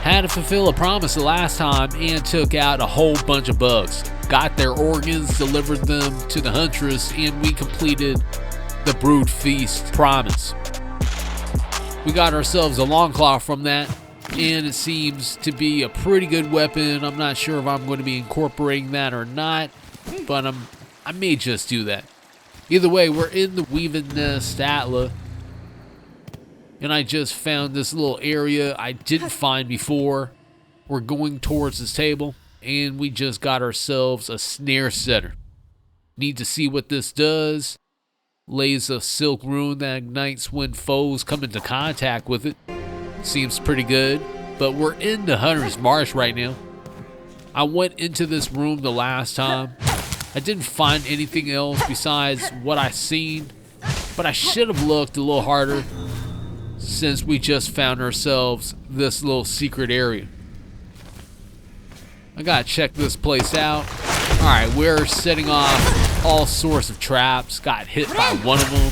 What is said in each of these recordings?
Had to fulfill a promise the last time and took out a whole bunch of bugs. Got their organs, delivered them to the huntress, and we completed the brood feast promise. We got ourselves a long claw from that, and it seems to be a pretty good weapon. I'm not sure if I'm going to be incorporating that or not, but I may just do that. Either way, we're in the Weaving Nest Atla, and I just found this little area I didn't find before. We're going towards this table, and we just got ourselves a snare setter. Need to see what this does. Lays a silk rune that ignites when foes come into contact with it. Seems pretty good, but we're in the Hunter's Marsh right now. I went into this room the last time. I didn't find anything else besides what I seen, but I should have looked a little harder since we just found ourselves this little secret area. I gotta check this place out. Alright, we're setting off all sorts of traps. Got hit by one of them.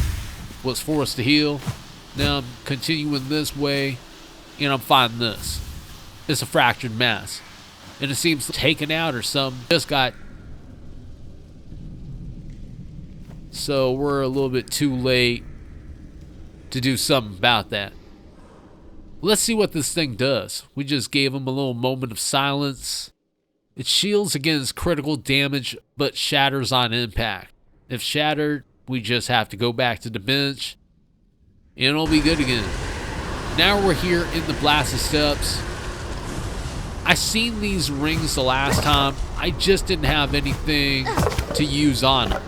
Was forced to heal. Now I'm continuing this way, and I'm finding this. It's a fractured mass. And it seems taken out or something. Just got... So we're a little bit too late to do something about that. Let's see what this thing does. We just gave him a little moment of silence. It shields against critical damage, but shatters on impact. If shattered, we just have to go back to the bench, and it'll be good again. Now we're here in the blasted steps. I seen these rings the last time. I just didn't have anything to use on them.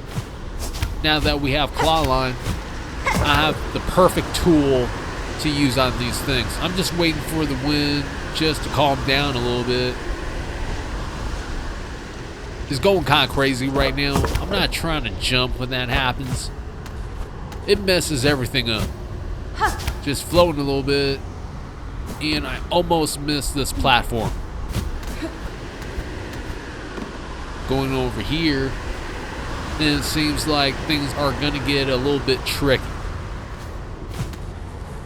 Now that we have Clawline, I have the perfect tool to use on these things. I'm just waiting for the wind just to calm down a little bit. It's going kind of crazy right now. I'm not trying to jump when that happens. It messes everything up. Just floating a little bit, and I almost missed this platform. Going over here, and it seems like things are going to get a little bit tricky.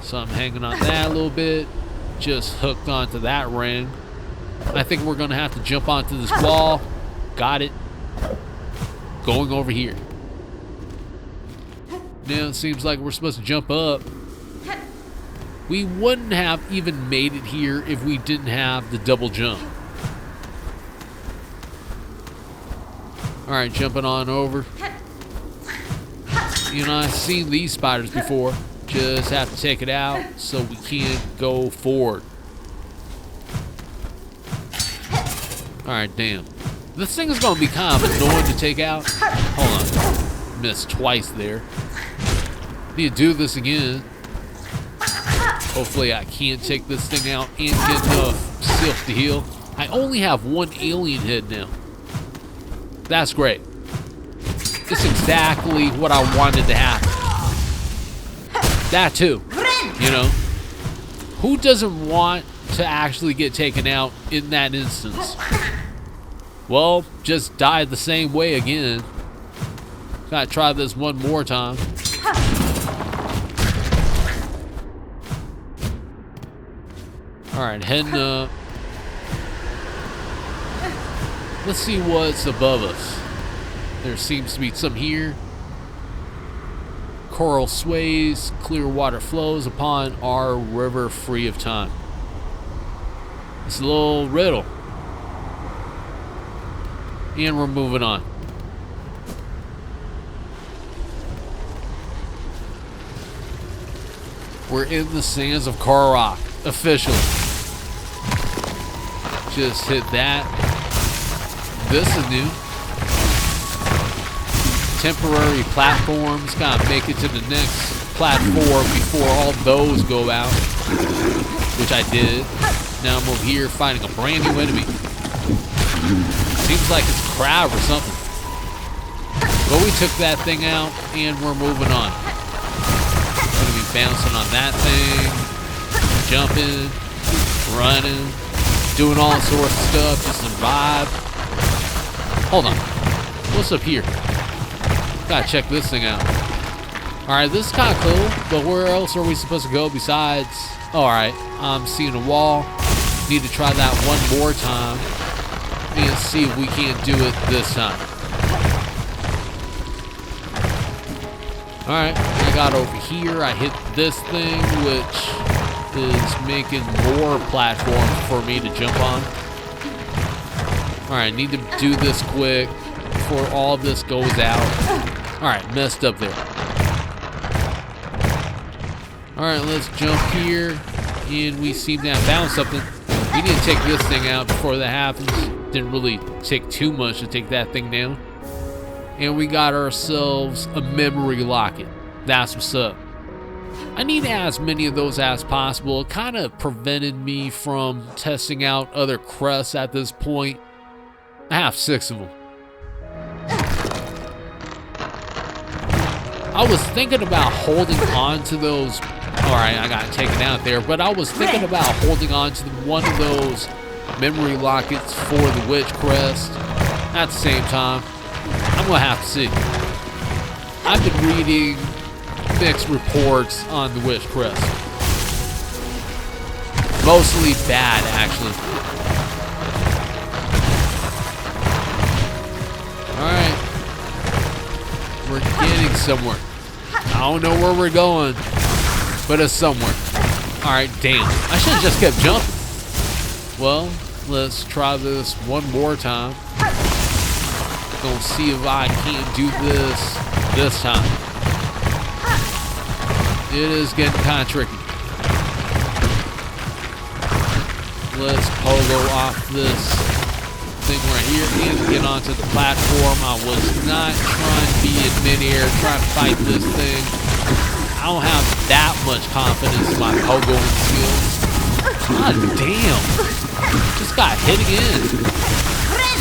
So I'm hanging on that a little bit, just hooked onto that ring. I think we're going to have to jump onto this wall. Got it. Going over here. Now it seems like we're supposed to jump up. We wouldn't have even made it here if we didn't have the double jump. Alright, jumping on over. You know, I've seen these spiders before. Just have to take it out so we can go forward. Alright, damn. This thing is going to be kind of annoying to take out. Hold on. Missed twice there. Need to do this again. Hopefully I can take this thing out and get enough silk to heal. I only have one alien head now. That's great. It's exactly what I wanted to happen. That too. You know? Who doesn't want to actually get taken out in that instance? Well, just die the same way again. Gotta try this one more time. Alright, heading up. Let's see what's above us. There seems to be some here. Coral sways, clear water flows upon our river free of time. It's a little riddle. And we're moving on. We're in the Sands of Karak, officially. Just hit that. This is new. Temporary platforms. Gotta make it to the next platform before all those go out. Which I did. Now I'm over here fighting a brand new enemy. Seems like it's a crab or something. But we took that thing out and we're moving on. Gonna be bouncing on that thing, jumping, running, doing all sorts of stuff to survive. Hold on. What's up here? Gotta check this thing out. Alright, this is kind of cool, but where else are we supposed to go besides... Alright, I'm seeing a wall. Need to try that one more time and see if we can't do it this time. Alright, I got over here. I hit this thing, which is making more platforms for me to jump on. Alright, need to do this quick before all this goes out. Alright, messed up there. Alright, let's jump here. And we seem to have found something. We need to take this thing out before that happens. Didn't really take too much to take that thing down. And we got ourselves a memory locket. That's what's up. I need to add as many of those as possible. It kind of prevented me from testing out other crests at this point. I have 6 of them. I was thinking about holding on to those. Alright, I got taken out there. But I was thinking about holding on to one of those memory lockets for the witch crest. At the same time, I'm going to have to see. I've been reading mixed reports on the witch crest. Mostly bad, actually. Alright. We're getting somewhere. I don't know where we're going, but it's somewhere. Alright, damn. I should have just kept jumping. Well, let's try this one more time. Gonna see if I can't do this time. It is getting kind of tricky. Let's pogo off this thing right here and get onto the platform. I was not trying to be in midair, trying to fight this thing. I don't have that much confidence in my pogoing skills. God damn. Just got hit again.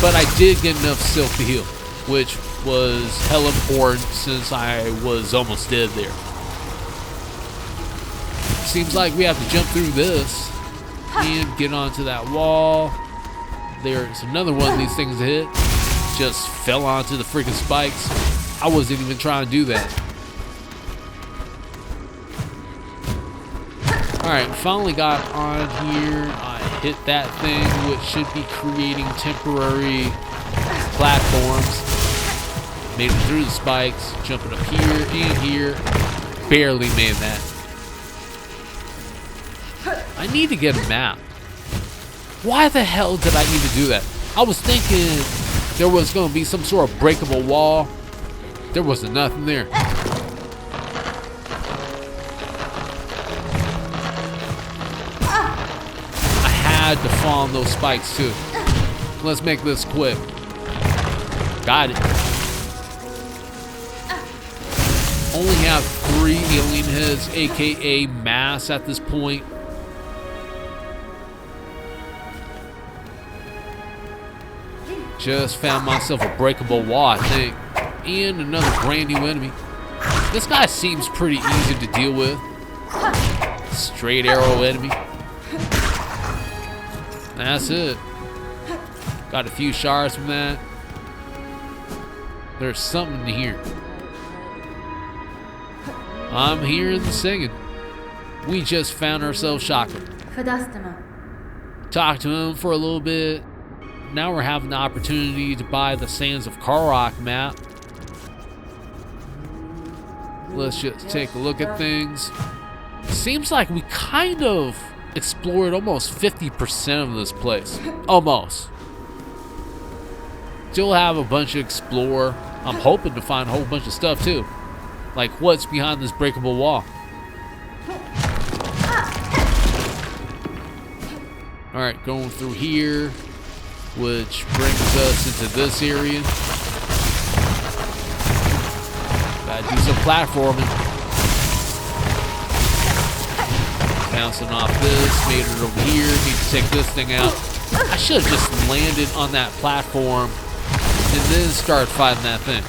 But I did get enough silk to heal, which was hell important since I was almost dead there. Seems like we have to jump through this and get onto that wall. There's another one of these things to hit. Just fell onto the freaking spikes. I wasn't even trying to do that. Alright, finally got on here. I hit that thing, which should be creating temporary platforms. Made it through the spikes, jumping up here and here. Barely made that. I need to get a map. Why the hell did I need to do that? I was thinking there was going to be some sort of breakable wall. There wasn't nothing there. I had to fall on those spikes too. Let's make this quick. Got it. Only have 3 alien heads, aka mass at this point. Just found myself a breakable wall, I think. And another brand new enemy. This guy seems pretty easy to deal with. Straight arrow enemy. That's it. Got a few shards from that. There's something here. I'm hearing the singing. We just found ourselves Chakra. Talked to him for a little bit. Now we're having the opportunity to buy the Sands of Karak map. Let's just take a look at things. Seems like we kind of explored almost 50% of this place. Almost. Still have a bunch to explore. I'm hoping to find a whole bunch of stuff too. Like what's behind this breakable wall. Alright, going through here, which brings us into this area. Gotta do some platforming. Bouncing off this, made it over here, need to take this thing out. I should have just landed on that platform and then started fighting that thing.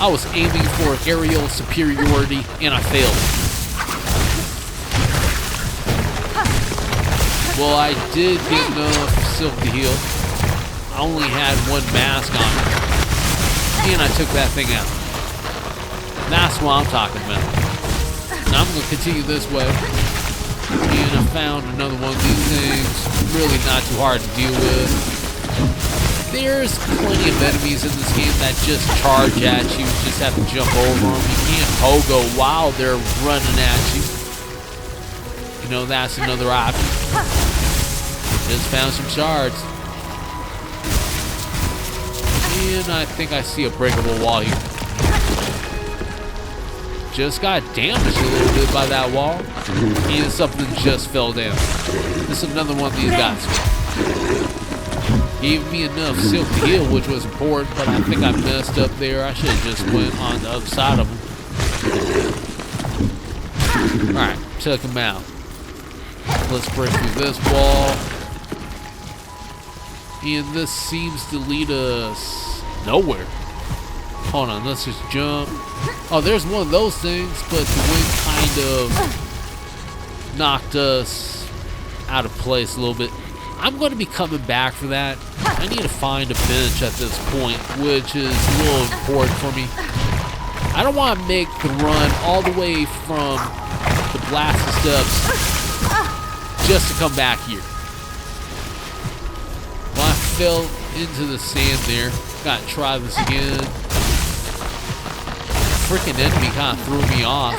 I was aiming for aerial superiority and I failed. Well, I did get enough silk to heal. I only had 1 mask on it. And I took that thing out. That's what I'm talking about. Now I'm going to continue this way. And I found another one of these things. Really not too hard to deal with. There's plenty of enemies in this game that just charge at you. You just have to jump over them. You can't pogo while they're running at you. You know, that's another option. Just found some shards. And I think I see a breakable wall here. Just got damaged a little bit by that wall. And something just fell down. This is another one of these guys. Gave me enough silk to heal, which was important, but I think I messed up there. I should have just went on the other side of him. Alright, took him out. Let's break through this wall. And this seems to lead us nowhere. Hold on, let's just jump. Oh, there's one of those things, but the wind kind of knocked us out of place a little bit. I'm going to be coming back for that. I need to find a bench at this point, which is a little important for me. I don't want to make the run all the way from the blasted steps just to come back here. Well, I fell into the sand there. Gotta try this again. Freaking enemy kind of threw me off.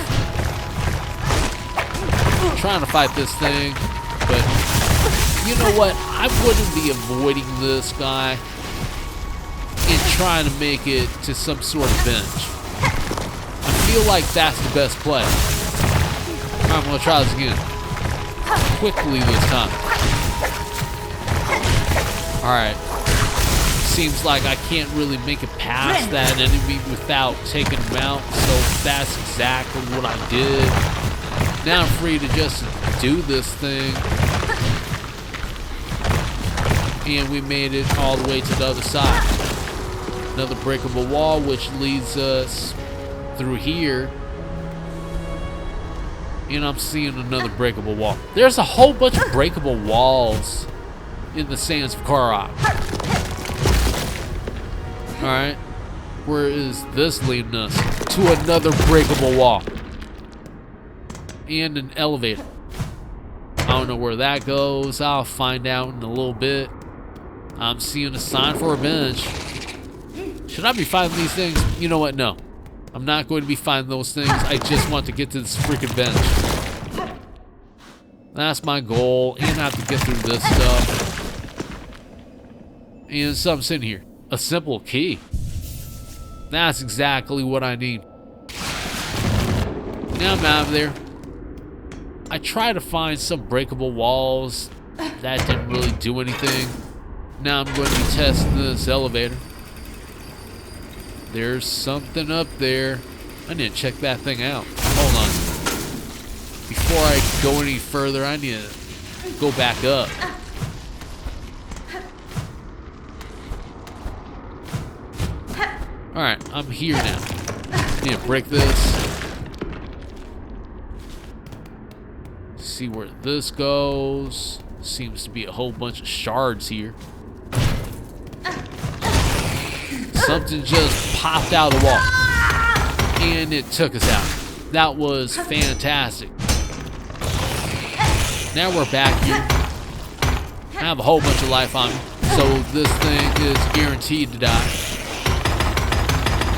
I'm trying to fight this thing, but you know what? I wouldn't be avoiding this guy and trying to make it to some sort of bench. I feel like that's the best play. Alright, I'm gonna try this again. Quickly this time. Alright. Seems like I can't really make it past that enemy without taking him out, so that's exactly what I did. Now I'm free to just do this thing. And we made it all the way to the other side. Another breakable wall, which leads us through here. And I'm seeing another breakable wall. There's a whole bunch of breakable walls in the Sands of Karak. Alright. Where is this leading us? To another breakable wall. And an elevator. I don't know where that goes. I'll find out in a little bit. I'm seeing a sign for a bench. Should I be fighting these things? You know what? No. I'm not going to be fighting those things. I just want to get to this freaking bench. That's my goal. And I have to get through this stuff. And something's in here. A simple key. That's exactly what I need. Now I'm out of there. I tried to find some breakable walls. That didn't really do anything. Now I'm going to be testing this elevator. There's something up there. I need to check that thing out. Hold on. Before I go any further, I need to go back up. Alright, I'm here now. Need to break this. See where this goes. Seems to be a whole bunch of shards here. Something just popped out of the wall. And it took us out. That was fantastic. Now we're back here. I have a whole bunch of life on me. So this thing is guaranteed to die.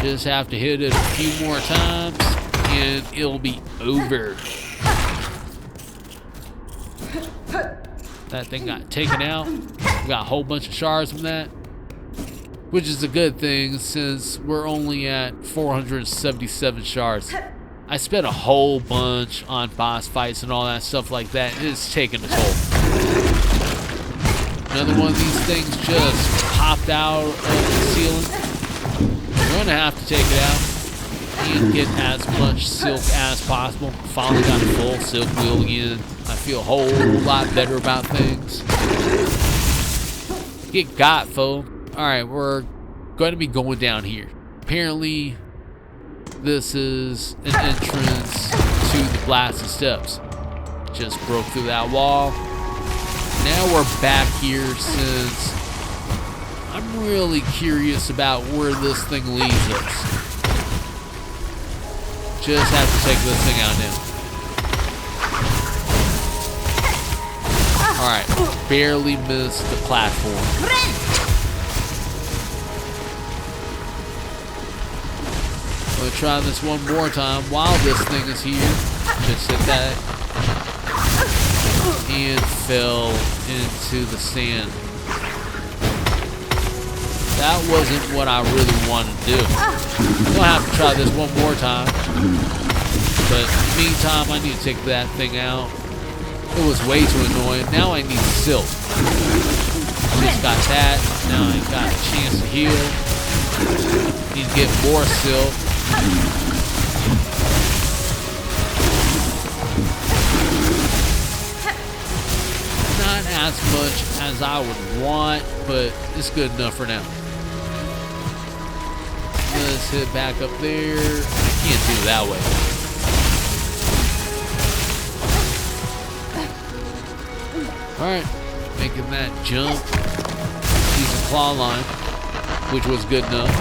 Just have to hit it a few more times and it'll be over. That thing got taken out. We got a whole bunch of shards from that. Which is a good thing since we're only at 477 shards. I spent a whole bunch on boss fights and all that stuff like that. It's taking a toll. Another one of these things just popped out of the ceiling. We're going to have to take it out and get as much silk as possible. Finally got a full silk wheel again. I feel a whole lot better about things. Get got, foe. Alright, we're going to be going down here. Apparently, this is an entrance to the blasted steps. Just broke through that wall. Now we're back here since I'm really curious about where this thing leads us. Just have to take this thing out now. Alright, barely missed the platform. I'm gonna try this one more time while this thing is here. Just hit that. And fell into the sand. That wasn't what I really wanted to do. I'm gonna have to try this one more time. But in the meantime, I need to take that thing out. It was way too annoying. Now I need silk. Just got that. Now I got a chance to heal. Need to get more silk. Not as much as I would want, but it's good enough for now. Let's hit back up there. I can't do it that way. Alright, making that jump. Decent claw line, which was good enough.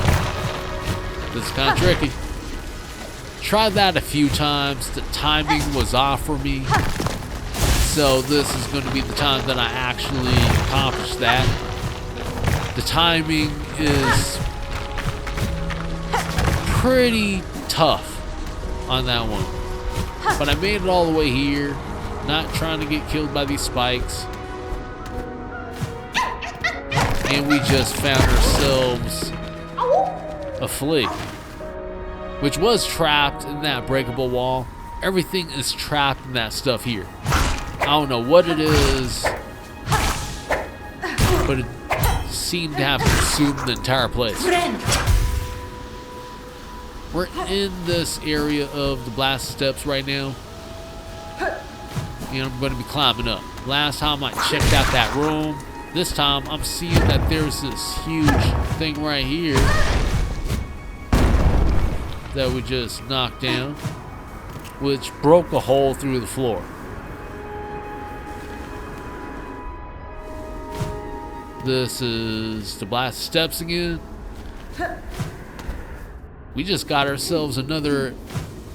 This is kind of tricky. Tried that a few times. The timing was off for me. So this is going to be the time that I actually accomplish that. The timing is pretty tough on that one. But I made it all the way here. Not trying to get killed by these spikes. And we just found ourselves a flea, which was trapped in that breakable wall. Everything is trapped in that stuff here. I don't know what it is, but it seemed to have consumed the entire place. We're in this area of the blast steps right now. And I'm going to be climbing up. Last time I checked out that room. This time I'm seeing that there's this huge thing right here that we just knocked down, which broke a hole through the floor. This is the blast steps again. We just got ourselves another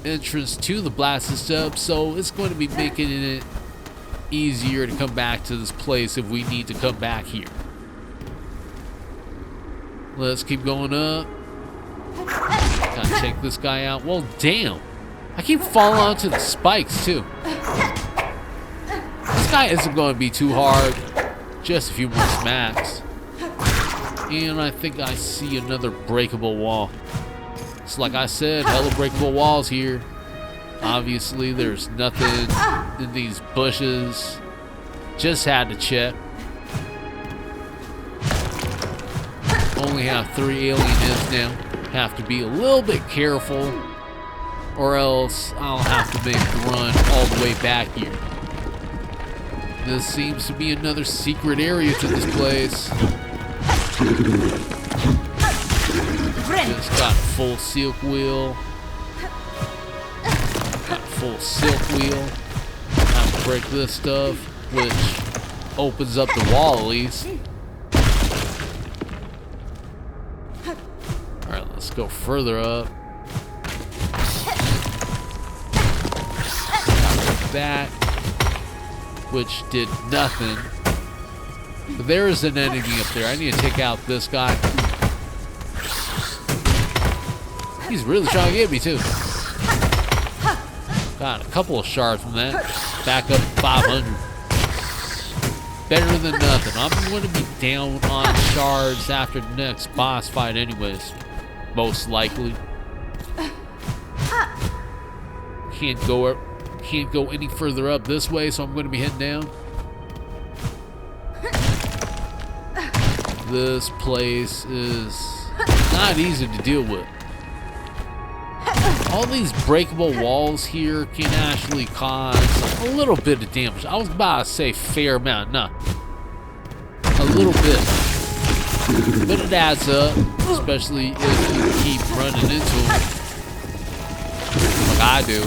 entrance to the blasted steps, so it's going to be making it easier to come back to this place if we need to come back here. Let's keep going up. Gotta take this guy out. Well, damn, I keep falling onto the spikes too. This guy isn't going to be too hard. Just a few more smacks, and I think I see another breakable wall. So like I said, hella breakable walls here. Obviously, there's nothing in these bushes. Just had to check. Only have 3 alien heads now. Have to be a little bit careful, or else I'll have to make the run all the way back here. This seems to be another secret area to this place. Just got a full silk wheel. Got a full silk wheel. Time to break this stuff, which opens up the wall at least. Alright, let's go further up. Like that. Which did nothing. But there is an enemy up there. I need to take out this guy. He's really trying to get me too. Got a couple of shards from that. Back up 500. Better than nothing. I'm going to be down on shards after the next boss fight anyways. Most likely. Can't go any further up this way, so I'm going to be heading down. This place is not easy to deal with. All these breakable walls here can actually cause a little bit of damage. I was about to say fair amount, no. A little bit. But it adds up, especially if you keep running into them. Like I do.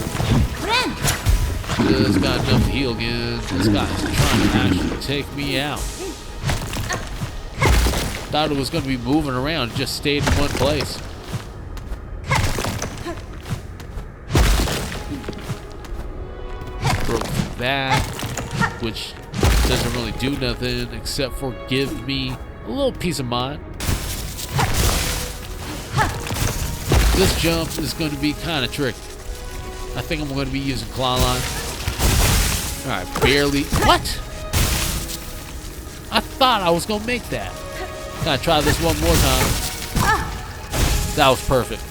Just got enough to heal again. This guy's trying to actually take me out. Thought it was going to be moving around, just stayed in one place. Broke that, which Doesn't really do nothing except for give me a little peace of mind. This jump is going to be kind of tricky. I think I'm going to be using claw line. Alright, barely. What? I thought I was going to make that. Gotta try this one more time. That was perfect.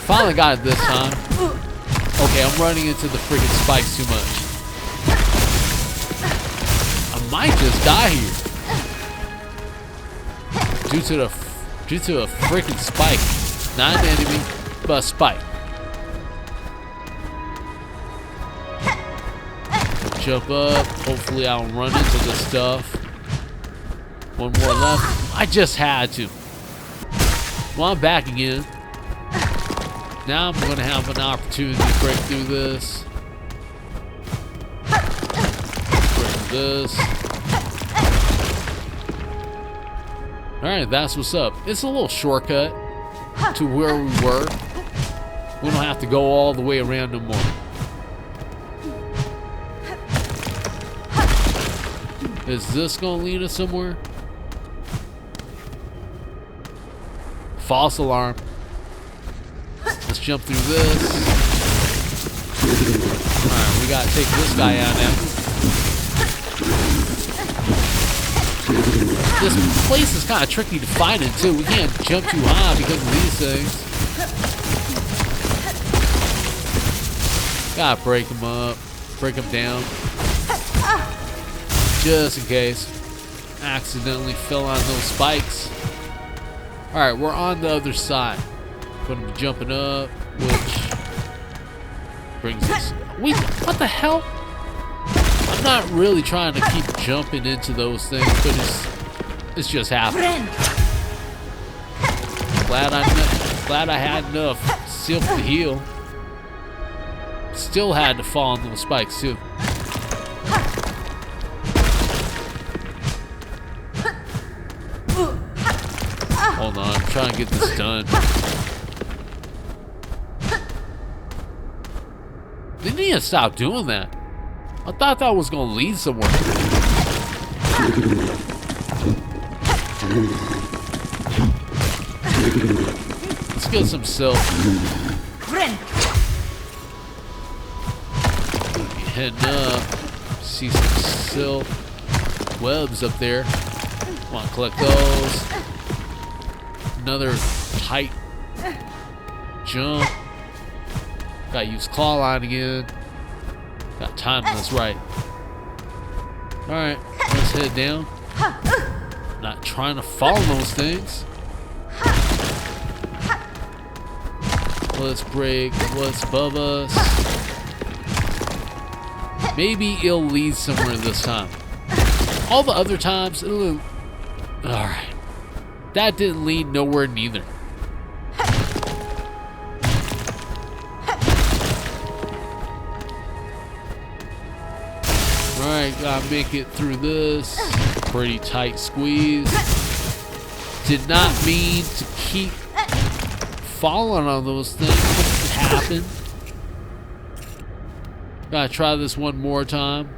Finally got it this time. Okay, I'm running into the freaking spikes too much. I might just die here. Due to a freaking spike. Not an enemy, but a spike. Jump up. Hopefully I don't run into this stuff. One more left. I just had to. Well, I'm back again. Now I'm going to have an opportunity to break through this. Break through this. Alright, that's what's up. It's a little shortcut to where we were. We don't have to go all the way around no more. Is this going to lead us somewhere? False alarm. Let's jump through this. Alright, we gotta take this guy out now. This place is kind of tricky to find in too. We can't jump too high because of these things. Gotta break them up. Break them down. Just in case. Accidentally fell on those spikes. Alright, we're on the other side. Gonna be jumping up, which brings us. Wait, what the hell? I'm not really trying to keep jumping into those things, but it's just happening. Glad I had enough silk to heal. Still had to fall on those spikes too. Hold on, I'm trying to get this done. They need to stop doing that. I thought that was going to lead somewhere. Let's get some silk. Heading up. See some silk webs up there. Want to collect those. Another tight jump. Gotta use claw line again. Got time this right. Alright, let's head down. Not trying to follow those things. Let's break what's above us. Maybe it'll lead somewhere this time. All the other times, it'll. Alright. That didn't lead nowhere neither. Alright, gotta make it through this. Pretty tight squeeze. Did not mean to keep falling on those things. What happened? Gotta try this one more time.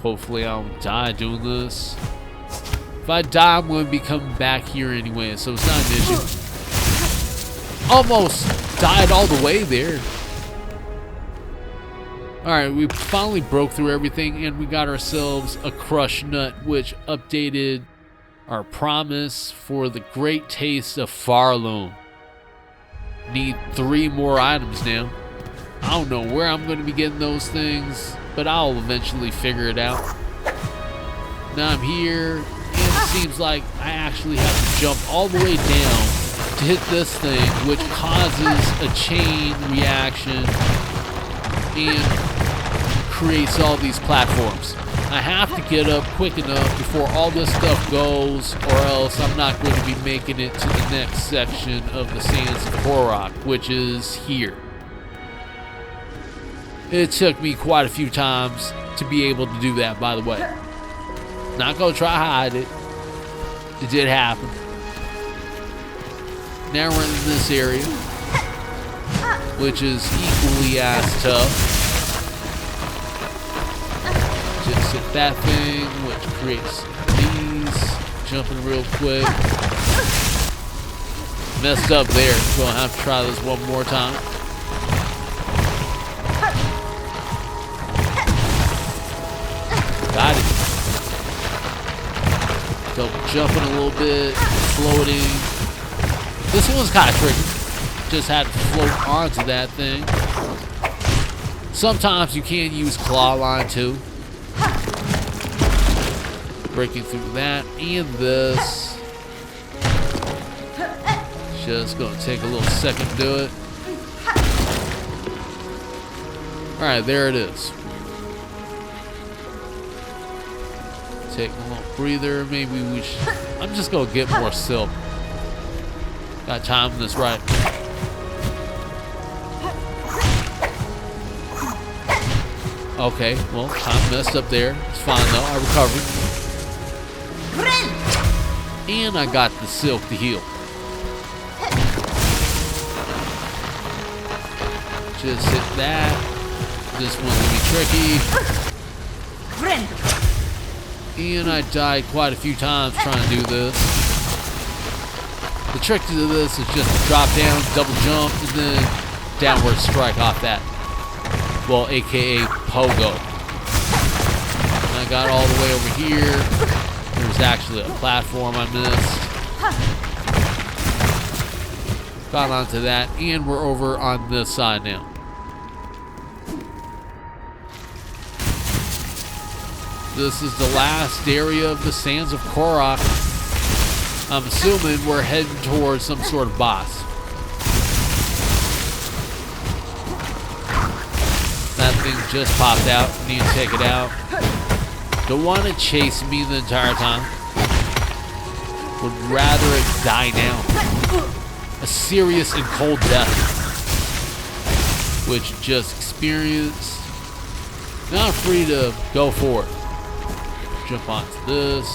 Hopefully I don't die doing this. If I die, I'm going to be coming back here anyway, so it's not an issue. Almost died all the way there. Alright, we finally broke through everything and we got ourselves a crushed nut, which updated our promise for the great taste of Farloam. Need 3 more items now. I don't know where I'm going to be getting those things, but I'll eventually figure it out. Now I'm here, and it seems like I actually have to jump all the way down to hit this thing, which causes a chain reaction and creates all these platforms. I have to get up quick enough before all this stuff goes, or else I'm not going to be making it to the next section of the Sands of Karak, which is here. It took me quite a few times to be able to do that, by the way. Not gonna try to hide it. It did happen. Now we're in this area. which is equally as tough. Just hit that thing, which creates these. Jumping real quick. Messed up there. Gonna have to try this one more time. Got it. Double jumping a little bit, floating. This one's kind of tricky. Just had to float onto that thing. Sometimes you can use claw line too. Breaking through that and this. Just gonna take a little second to do it. Alright, there it is. Take a little breather. Maybe we should. I'm just gonna get more silk. Got time this right. Okay, well, I messed up there. It's fine though. I recovered. And I got the silk to heal. Just hit that. This one's gonna be tricky. And I died quite a few times trying to do this. The trick to this is just drop down, double jump, and then downward strike off that. Well, aka pogo. And I got all the way over here. There's actually a platform I missed. Got onto that, and we're over on this side now. This is the last area of the Sands of Karak. I'm assuming we're heading towards some sort of boss. That thing just popped out. Need to take it out. Don't want to chase me the entire time. Would rather it die now. A serious and cold death. Which just experienced. Now I'm free to go for it. Jump onto this.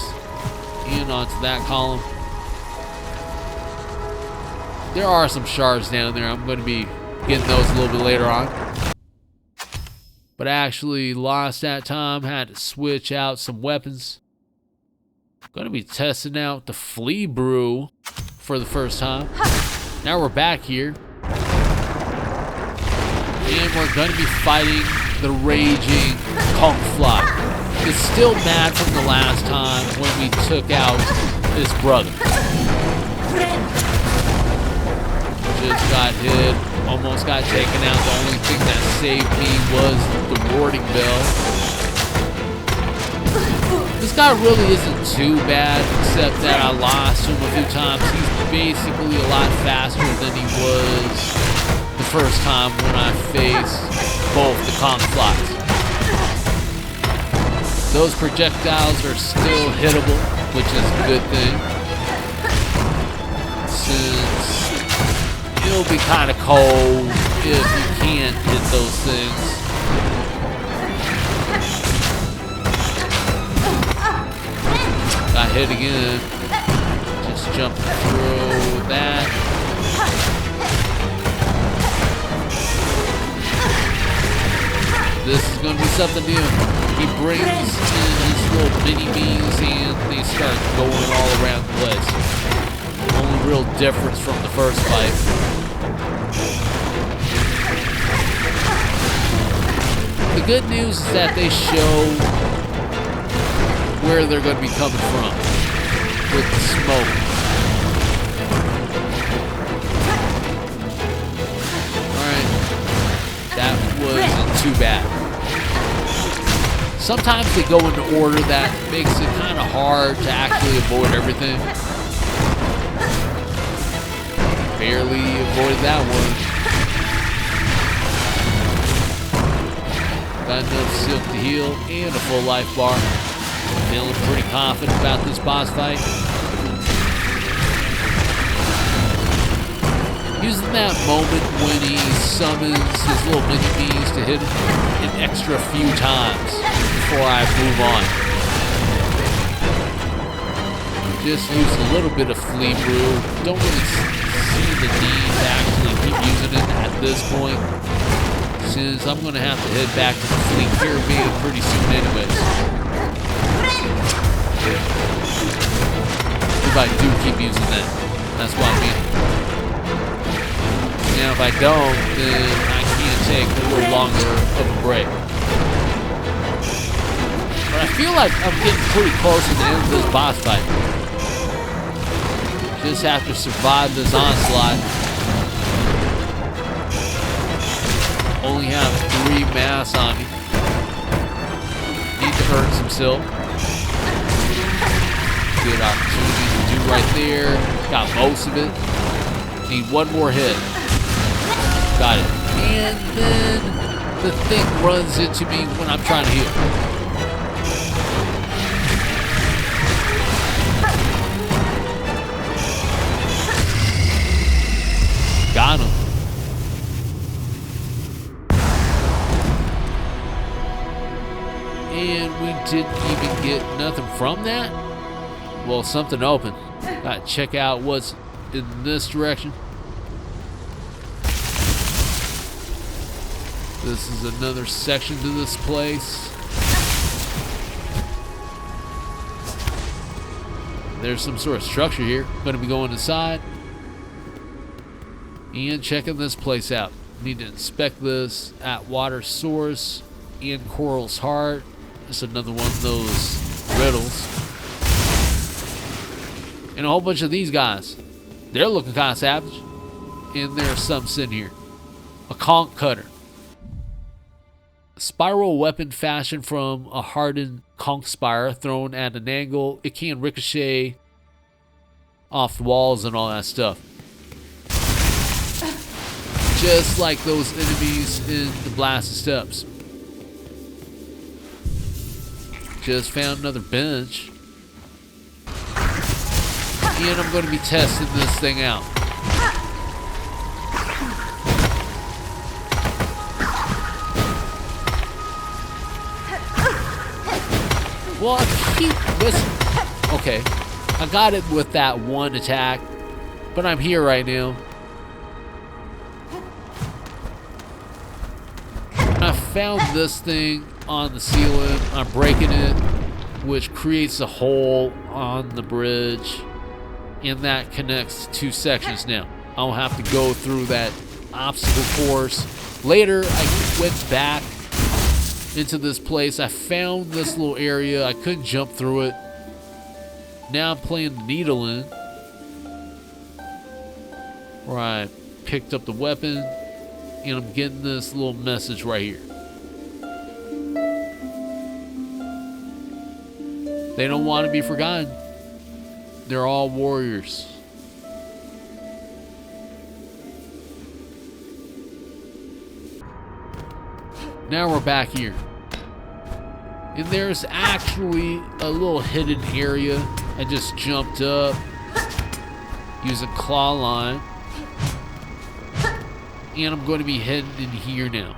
And onto that column. There are some shards down there. I'm going to be getting those a little bit later on. But I actually lost that time. Had to switch out some weapons. Going to be testing out the flea brew for the first time. Now we're back here. And we're going to be fighting the raging conch fly. It's still mad from the last time when we took out his brother. Just got hit. Almost got taken out. The only thing that saved me was the warding bell. This guy really isn't too bad, except that I lost him a few times. He's basically a lot faster than he was the first time when I faced both the conch flies. Those projectiles are still hittable, which is a good thing. Since it'll be kind of cold if you can't hit those things. Got hit again. Just jumping through that. This is going to be something new. He brings in his little mini bees and they start going all around the place. Only real difference from the first fight. The good news is that they show where they're going to be coming from with the smoke. Alright. That wasn't too bad. Sometimes they go into order that makes it kind of hard to actually avoid everything. Barely avoided that one. Got enough silk to heal and a full life bar. Feeling pretty confident about this boss fight. Using that moment when he summons his little mini bees to hit him an extra few times before I move on. Just use a little bit of flea brew. Don't really see the need to actually keep using it at this point, since I'm going to have to head back to the Fleet Pyramid pretty soon anyways. If I do keep using that, that's what I mean. Now if I don't, then I can take a little longer of a break. But I feel like I'm getting pretty close to the end of this boss fight. Just have to survive this onslaught. Only have 3 mass on me. Need to earn some silk. Good opportunity to do right there. Got most of it. Need one more hit. Got it. And then the thing runs into me when I'm trying to heal. Got him. And we didn't even get nothing from that. Well, something open. Gotta check out what's in this direction. This is another section to this place. There's some sort of structure here. Gonna be going inside and checking this place out. Need to inspect this at water source in Coral's Heart. It's another one of those riddles. And a whole bunch of these guys. They're looking kind of savage. And there's some sitting here. A conch cutter. A spiral weapon fashioned from a hardened conch spire thrown at an angle. It can ricochet off the walls and all that stuff. Just like those enemies in the Blasted Steps. Just found another bench. And I'm going to be testing this thing out. Well, I keep missing. Okay, I got it with that one attack, but I'm here right now. I found this thing on the ceiling. I'm breaking it, which creates a hole on the bridge, and that connects 2 sections now. I don't have to go through that obstacle course. Later, I went back into this place. I found this little area. I couldn't jump through it. Now I'm playing the needle in, where I picked up the weapon, and I'm getting this little message right here. They don't want to be forgotten. They're all warriors. Now we're back here. And there's actually a little hidden area. I just jumped up using claw line. And I'm going to be heading in here now.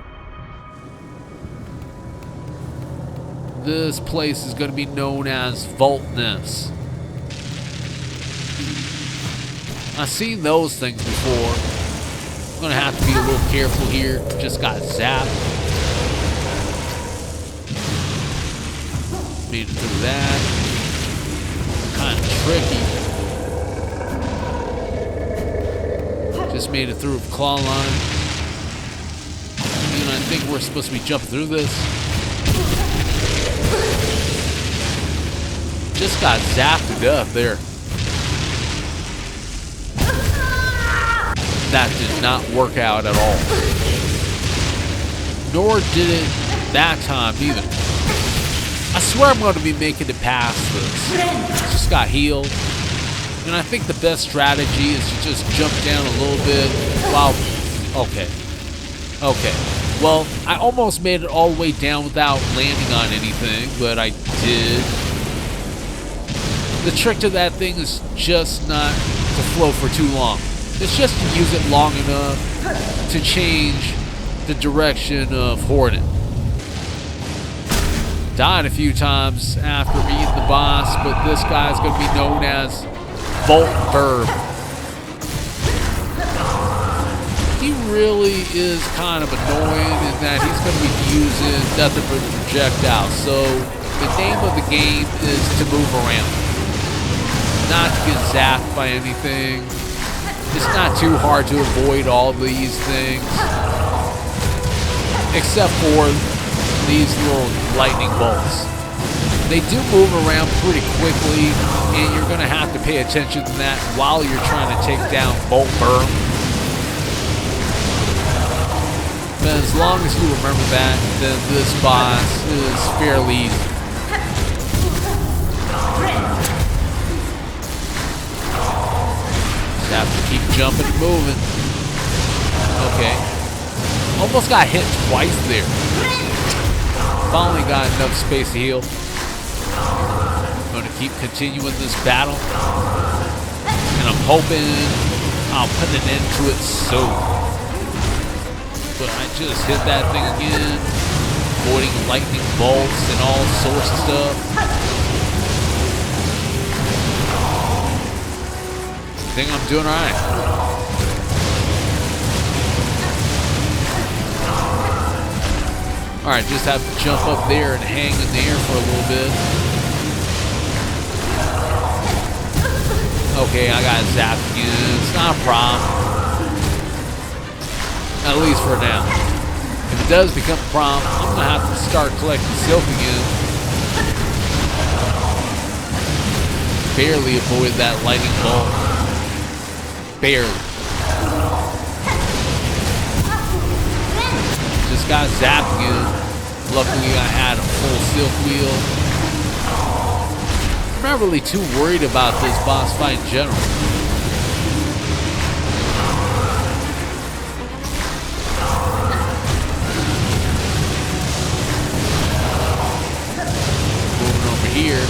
This place is going to be known as Vault Nest. I've seen those things before. I'm going to have to be a little careful here. Just got zapped. Made it through that. Kind of tricky. Just made it through with claw line. And I think we're supposed to be jumping through this. Just got zapped to death there. That did not work out at all. Nor did it that time either. I swear I'm going to be making it past this. Just got healed. And I think the best strategy is to just jump down a little bit while... Okay. Well, I almost made it all the way down without landing on anything, but I did. The trick to that thing is just not to float for too long. It's just to use it long enough to change the direction of Hornet. Died a few times after beating the boss, but this guy's going to be known as Bolt Verb. he really is kind of annoying in that he's going to be using nothing but projectiles. So the name of the game is to move around, not to get zapped by anything. It's not too hard to avoid all these things, except for these little lightning bolts. They do move around pretty quickly, and you're going to have to pay attention to that while you're trying to take down Thur. But as long as you remember that, then this boss is fairly easy. Just have to keep jumping and moving. Okay. Almost got hit twice there. Finally got enough space to heal. I'm going to keep continuing this battle. And I'm hoping I'll put an end to it soon. But I just hit that thing again. Avoiding lightning bolts and all sorts of stuff. I think I'm doing alright. Alright, just have to jump up there and hang in the air for a little bit. Okay, I got zapped again. It's not a problem. At least for now. If it does become a problem, I'm going to have to start collecting silk again. Barely avoided that lightning bolt. Barely. Just got zapped again. Luckily, I had a full silk wheel. I'm not really too worried about this boss fight in general. Moving over here.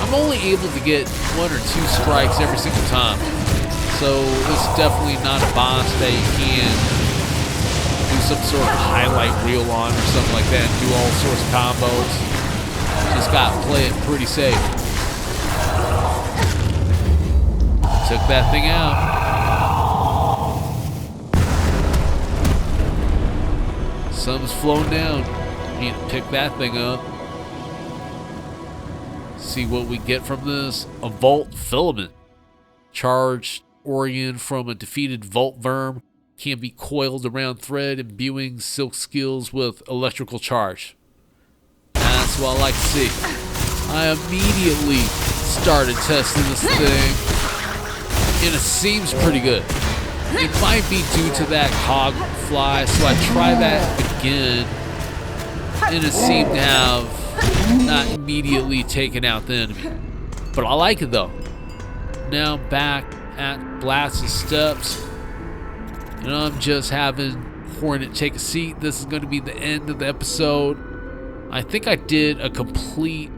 I'm only able to get 1 or 2 strikes every single time. So it's definitely not a boss that you can do some sort of highlight reel on or something like that and do all sorts of combos. Just gotta play it pretty safe. Took that thing out. Sun's flowing down. Need to pick that thing up. See what we get from this. A Volt Filament. Charged organ from a defeated Volt Verm can be coiled around thread, imbuing silk skills with electrical charge. That's what I like to see. I immediately started testing this thing, and it seems pretty good. It might be due to that cog fly, so I tried that again, and it seemed to have not immediately taken out the enemy. But I like it though. Now back at Blasted Steps. And I'm just having Hornet take a seat. This is going to be the end of the episode. I think I did a complete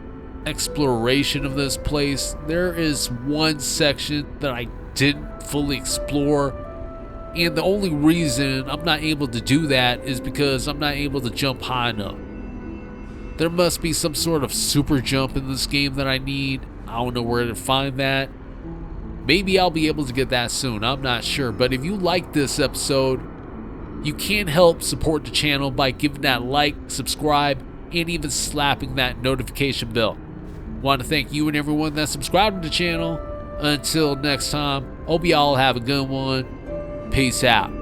exploration of this place. There is one section that I didn't fully explore. And the only reason I'm not able to do that is because I'm not able to jump high enough. There must be some sort of super jump in this game that I need. I don't know where to find that. Maybe I'll be able to get that soon. I'm not sure. But if you like this episode, you can help support the channel by giving that like, subscribe, and even slapping that notification bell. Want to thank you and everyone that subscribed to the channel. Until next time, hope y'all have a good one. Peace out.